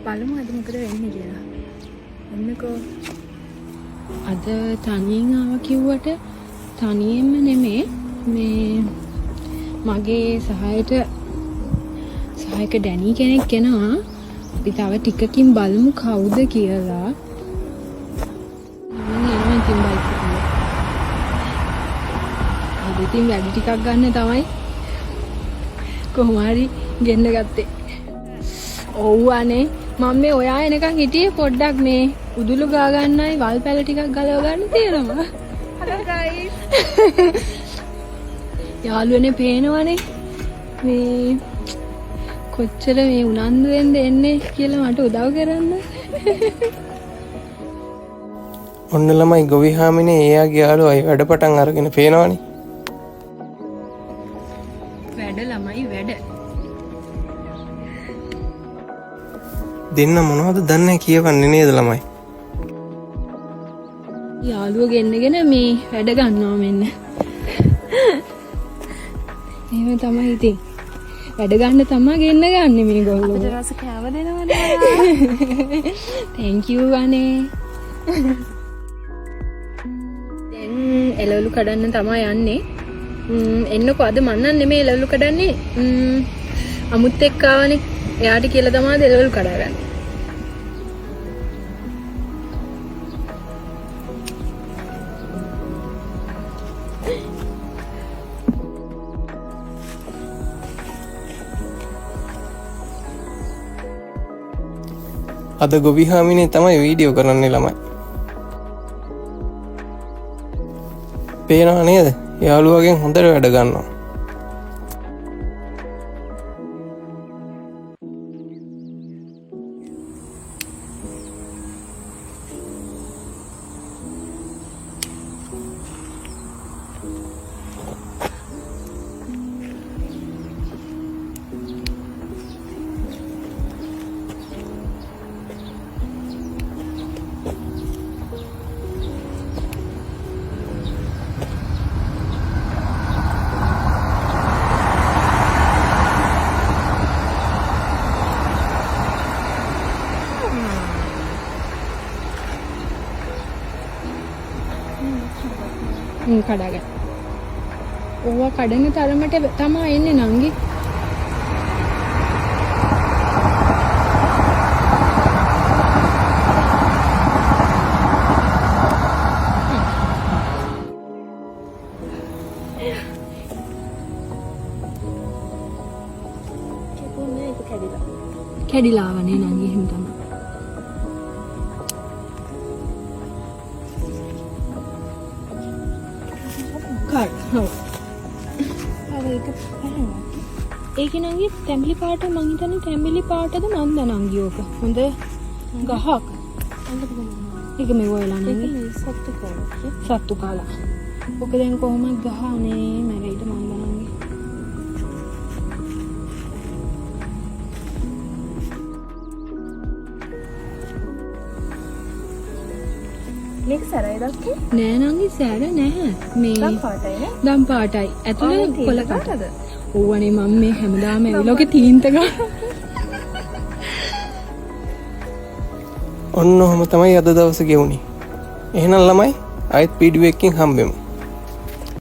බලමු අද මොකද වෙන්නේ කියලා. එන්නකෝ. අද තනියෙන් ආවා කිව්වට තනියෙන්ම නෙමේ මේ මගේ සහායක ඩැනි කෙනෙක් එනවා. අපි තව ටිකකින් බලමු කවුද කියලා. මම එනවා ඉතින් බයික් එකේ. අද ඉතින් වැඩි ටිකක් ගන්න තමයි කොහොම හරි ගෙන්න ගත්තේ. ඔව් අනේ මම මේ ඔයා එනකන් හිටියේ පොඩ්ඩක් මේ උදුළු ගා ගන්නයි වල් පැල ටිකක් ගලව ගන්න තියෙනවා. Hello guys. යාළුවනේ පේනවනේ මේ කොච්චර මේ උනන්දුවෙන්ද එන්නේ කියලා මට උදව් කරන්න. ඔන්න ළමයි ගොවි හාමිනේ එයාගේ යාළුවයි වැඩ පටන් අරගෙන පේනවනේ. වැඩ ළමයි වැඩ. දෙන්න මොනවද දන්නේ කියවන්නේ නේද ළමයි? යාළුව ගෙන්නගෙන මේ වැඩ ගන්නවා මෙන්න. එහෙම තමයි ඉතින්. වැඩ ගන්න තමයි ගෙන්න ගන්න මේගොල්ලෝ. අපිට රස කෑව දෙනවද? thank you අනේ. දැන් එළවලු කඩන්න තමයි යන්නේ. එන්නකෝ අද මන් නම් නෙමෙයි එළවලු කඩන්නේ. අමුත් එක්ක ආවනේ. එයාට කියලා තමයි එළවලු කඩාගන්නේ. අද ගොවි හාමිනේ තමයි වීඩියෝ කරන්නේ ළමයි. පේනව නේද? යාළුවගෙන් හොඳට වැඩ ගන්නවා. කඩාගන්න. ඕවා කඩන තරමට තමයි එන්නේ නංගි. කැඩිලාවනේ නංගි එහෙම තමයි. ඒක නංගි තැඹිලි පාට මං හිතන්නේ තැඹිලි පාටද මන්ද නංගි ඕක. හොඳ ගහක්. ඒක මේ වයලා නංගි සත්තු කාලා. ඔක දැන් කොහොමද ගහන්නේ මැරෙයිද මන්ද නංගි. මේක සැරයි දැක්කේ? නෑ නංගි සැර නැහැ. මේ දම් පාටයි නේ? දම් පාටයි. ඇතුලේ කොළ කොළ කටද? ඕවනේ මම මේ හැමදාම ඇවිල්ලා ඔගේ තීන්ත ගන්න. ඔන්න ඔහොම තමයි අද දවසේ ගෙවුනේ. එහෙනම් ළමයි ආයෙත් වීඩියෝ එකකින් හම්බෙමු.